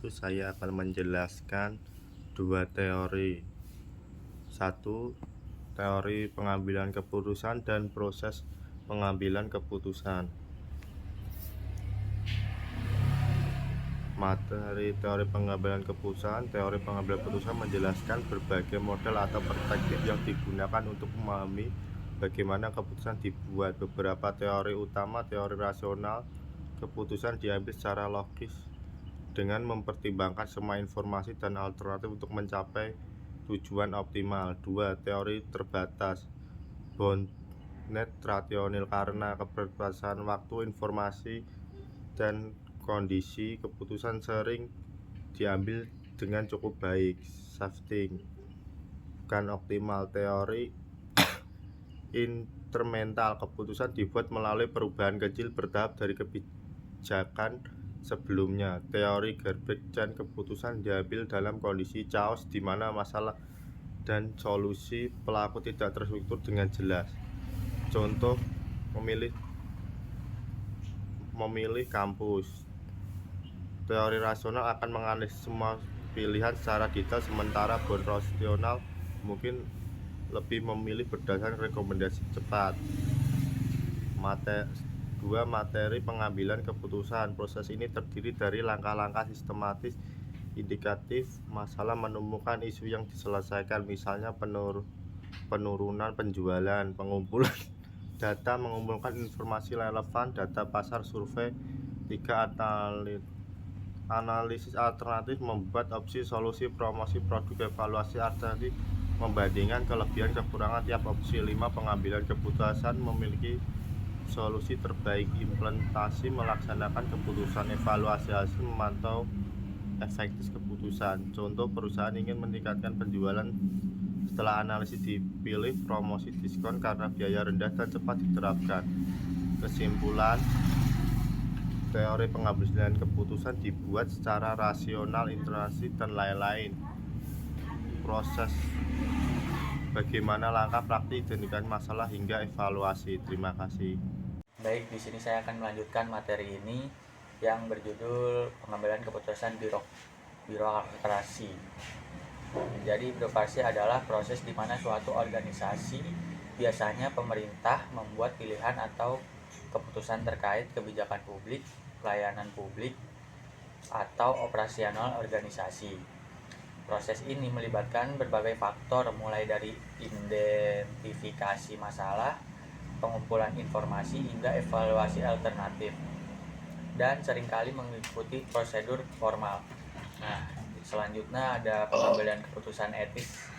itu saya akan menjelaskan dua teori. Satu, teori pengambilan keputusan dan proses pengambilan keputusan. Materi teori pengambilan keputusan. Teori pengambilan keputusan menjelaskan berbagai model atau perspektif yang digunakan untuk memahami bagaimana keputusan dibuat. Beberapa teori utama: teori rasional, keputusan diambil secara logis dengan mempertimbangkan semua informasi dan alternatif untuk mencapai tujuan optimal. 2. Teori terbatas, bounded rationale, karena keterbatasan waktu, informasi, dan kondisi, keputusan sering diambil dengan cukup baik, shifting, bukan optimal. Teori incremental, keputusan dibuat melalui perubahan kecil bertahap dari kebijakan sebelumnya. Teori garbage dan keputusan diambil dalam kondisi chaos di mana masalah dan solusi pelaku tidak terstruktur dengan jelas. Contoh, memilih kampus. Teori rasional akan menganalisis semua pilihan secara detail, sementara bound rasional mungkin lebih memilih berdasarkan rekomendasi cepat. Materi pengambilan keputusan. Proses ini terdiri dari langkah-langkah sistematis, indikatif, masalah, menemukan isu yang diselesaikan, misalnya penurunan penjualan, pengumpulan data, mengumpulkan informasi relevan, data pasar, survei. 3. Analisis alternatif, membuat opsi, solusi, promosi produk, evaluasi alternatif, membandingkan kelebihan kekurangan tiap opsi. 5. Pengambilan keputusan, memiliki solusi terbaik, implementasi, melaksanakan keputusan, evaluasi hasil, memantau efektif keputusan. Contoh, perusahaan ingin meningkatkan penjualan, setelah analisis dipilih promosi diskon karena biaya rendah dan cepat diterapkan. Kesimpulan, teori pengambilan keputusan dibuat secara rasional, interaksi, dan lain-lain. Proses bagaimana langkah praktik, identifikasi masalah, hingga evaluasi. Terima kasih. Baik, di sini saya akan melanjutkan materi ini yang berjudul pengambilan keputusan birokrasi. Jadi birokrasi adalah proses di mana suatu organisasi, biasanya pemerintah, membuat pilihan atau keputusan terkait kebijakan publik, pelayanan publik, atau operasional organisasi. Proses ini melibatkan berbagai faktor, mulai dari identifikasi masalah, pengumpulan informasi, hingga evaluasi alternatif, dan seringkali mengikuti prosedur formal. Nah, selanjutnya ada pengambilan keputusan etis.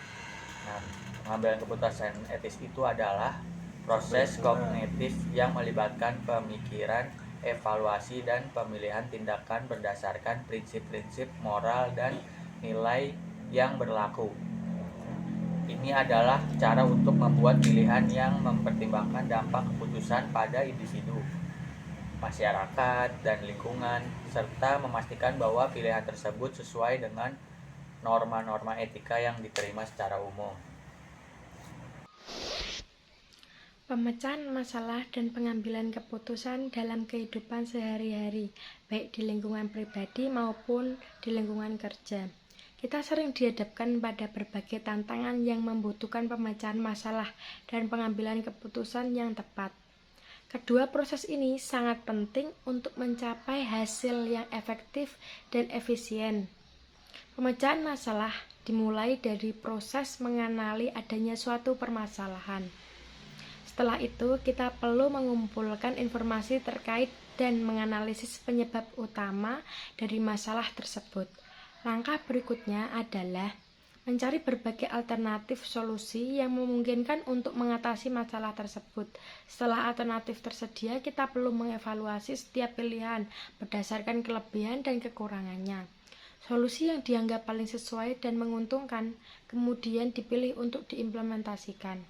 Nah, pengambilan keputusan etis itu adalah proses kognitif yang melibatkan pemikiran, evaluasi, dan pemilihan tindakan berdasarkan prinsip-prinsip moral dan nilai yang berlaku. Ini adalah cara untuk membuat pilihan yang mempertimbangkan dampak keputusan pada individu, masyarakat, dan lingkungan, serta memastikan bahwa pilihan tersebut sesuai dengan norma-norma etika yang diterima secara umum. Pemecahan masalah dan pengambilan keputusan dalam kehidupan sehari-hari, baik di lingkungan pribadi maupun di lingkungan kerja. Kita sering dihadapkan pada berbagai tantangan yang membutuhkan pemecahan masalah dan pengambilan keputusan yang tepat. Kedua proses ini sangat penting untuk mencapai hasil yang efektif dan efisien. Pemecahan masalah dimulai dari proses mengenali adanya suatu permasalahan. Setelah itu, kita perlu mengumpulkan informasi terkait dan menganalisis penyebab utama dari masalah tersebut. Langkah berikutnya adalah mencari berbagai alternatif solusi yang memungkinkan untuk mengatasi masalah tersebut. Setelah alternatif tersedia, kita perlu mengevaluasi setiap pilihan berdasarkan kelebihan dan kekurangannya. Solusi yang dianggap paling sesuai dan menguntungkan kemudian dipilih untuk diimplementasikan.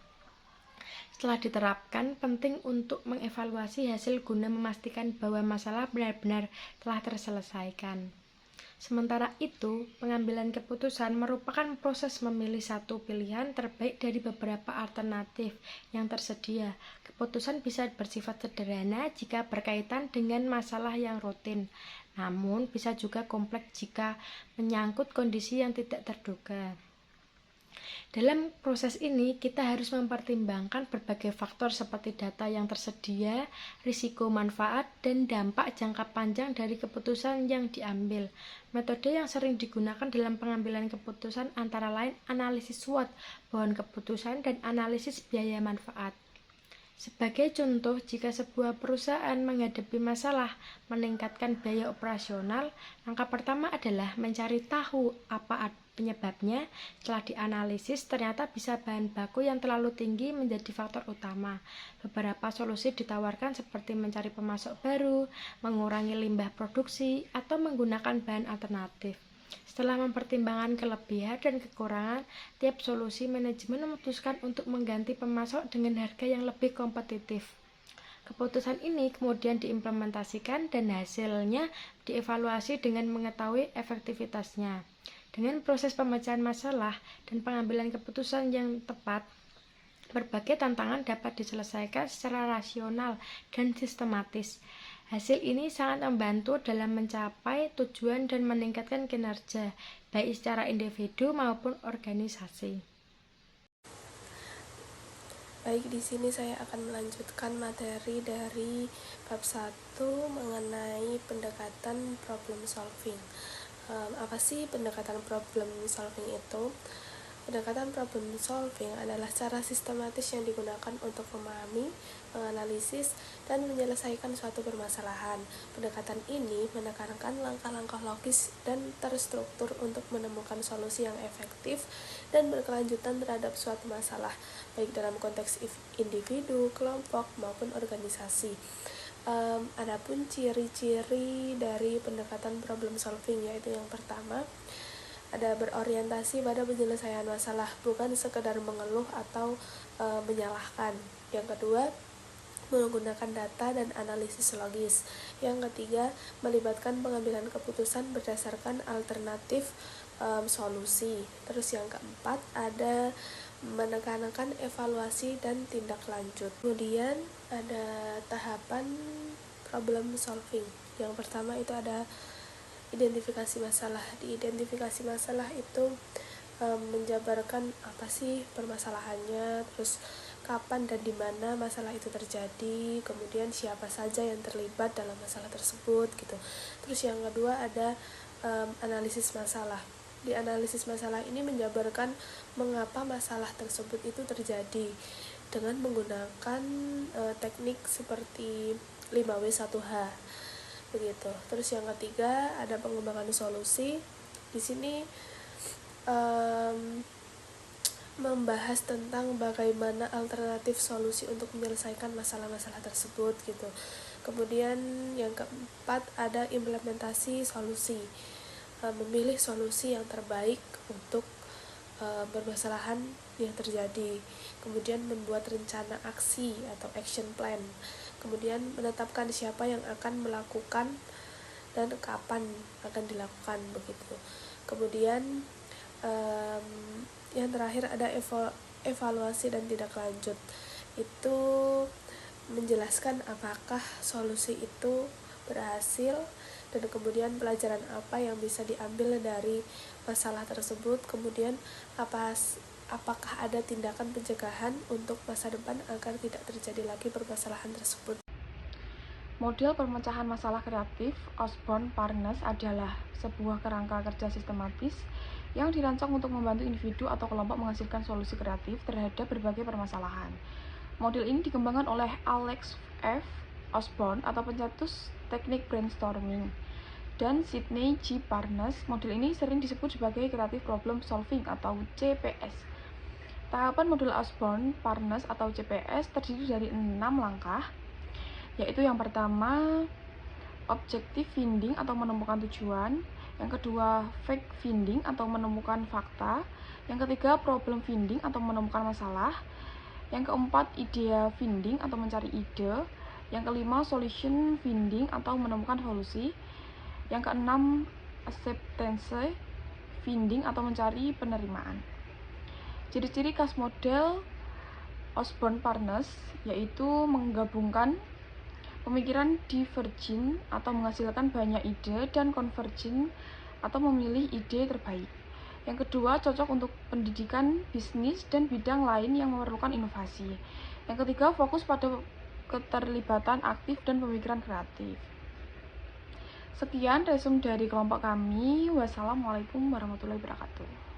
Setelah diterapkan, penting untuk mengevaluasi hasil guna memastikan bahwa masalah benar-benar telah terselesaikan. Sementara itu, pengambilan keputusan merupakan proses memilih satu pilihan terbaik dari beberapa alternatif yang tersedia. Keputusan bisa bersifat sederhana jika berkaitan dengan masalah yang rutin, namun bisa juga kompleks jika menyangkut kondisi yang tidak terduga. Dalam proses ini, kita harus mempertimbangkan berbagai faktor seperti data yang tersedia, risiko manfaat, dan dampak jangka panjang dari keputusan yang diambil. Metode yang sering digunakan dalam pengambilan keputusan antara lain analisis SWOT, pohon keputusan, dan analisis biaya manfaat. Sebagai contoh, jika sebuah perusahaan menghadapi masalah meningkatkan biaya operasional, langkah pertama adalah mencari tahu apa penyebabnya. Setelah dianalisis, ternyata bisa bahan baku yang terlalu tinggi menjadi faktor utama. Beberapa solusi ditawarkan seperti mencari pemasok baru, mengurangi limbah produksi, atau menggunakan bahan alternatif. Setelah mempertimbangkan kelebihan dan kekurangan tiap solusi, manajemen memutuskan untuk mengganti pemasok dengan harga yang lebih kompetitif. Keputusan ini kemudian diimplementasikan dan hasilnya dievaluasi dengan mengetahui efektivitasnya. Dengan proses pemecahan masalah dan pengambilan keputusan yang tepat, berbagai tantangan dapat diselesaikan secara rasional dan sistematis. Hasil ini sangat membantu dalam mencapai tujuan dan meningkatkan kinerja, baik secara individu maupun organisasi. Baik, di sini saya akan melanjutkan materi dari bab 1 mengenai pendekatan problem solving. Apa sih pendekatan problem solving itu? Pendekatan problem solving adalah cara sistematis yang digunakan untuk memahami, menganalisis, dan menyelesaikan suatu permasalahan. Pendekatan ini menekankan langkah-langkah logis dan terstruktur untuk menemukan solusi yang efektif dan berkelanjutan terhadap suatu masalah, baik dalam konteks individu, kelompok, maupun organisasi. Adapun ciri-ciri dari pendekatan problem solving, yaitu yang pertama, ada berorientasi pada penyelesaian masalah, bukan sekedar mengeluh atau menyalahkan. Yang kedua, menggunakan data dan analisis logis. Yang ketiga, melibatkan pengambilan keputusan berdasarkan alternatif solusi. Terus yang keempat, ada menekankan evaluasi dan tindak lanjut. Kemudian ada tahapan problem solving. Yang pertama itu ada identifikasi masalah. Di identifikasi masalah itu menjabarkan apa sih permasalahannya, terus kapan dan di mana masalah itu terjadi, kemudian siapa saja yang terlibat dalam masalah tersebut gitu. Terus yang kedua ada analisis masalah. Di analisis masalah ini menjabarkan mengapa masalah tersebut itu terjadi dengan menggunakan teknik seperti 5W1H begitu. Terus yang ketiga ada pengembangan solusi. Di sini membahas tentang bagaimana alternatif solusi untuk menyelesaikan masalah-masalah tersebut gitu. Kemudian yang keempat ada implementasi solusi, memilih solusi yang terbaik untuk permasalahan yang terjadi. Kemudian membuat rencana aksi atau action plan. Kemudian menetapkan siapa yang akan melakukan dan kapan akan dilakukan begitu. Kemudian yang terakhir ada evaluasi dan tindak lanjut. Itu menjelaskan apakah solusi itu berhasil dan kemudian pelajaran apa yang bisa diambil dari masalah tersebut. Kemudian apakah ada tindakan pencegahan untuk masa depan agar tidak terjadi lagi permasalahan tersebut. Model pemecahan masalah kreatif Osborne-Parnes adalah sebuah kerangka kerja sistematis yang dirancang untuk membantu individu atau kelompok menghasilkan solusi kreatif terhadap berbagai permasalahan. Model ini dikembangkan oleh Alex F. Osborne atau pencetus teknik brainstorming dan Sidney G. Parnes. Model ini sering disebut sebagai Creative Problem Solving atau CPS. Tahapan model Osborne-Parnes atau CPS terdiri dari 6 langkah, yaitu yang pertama objective finding atau menemukan tujuan, yang kedua fact finding atau menemukan fakta, yang ketiga problem finding atau menemukan masalah, yang keempat idea finding atau mencari ide, yang kelima solution finding atau menemukan solusi, yang keenam acceptance finding atau mencari penerimaan. Ciri-ciri khas model Osborne Partners yaitu menggabungkan pemikiran divergent atau menghasilkan banyak ide dan convergent atau memilih ide terbaik. Yang kedua, cocok untuk pendidikan, bisnis, dan bidang lain yang memerlukan inovasi. Yang ketiga, fokus pada keterlibatan aktif dan pemikiran kreatif. Sekian resume dari kelompok kami. Wassalamualaikum warahmatullahi wabarakatuh.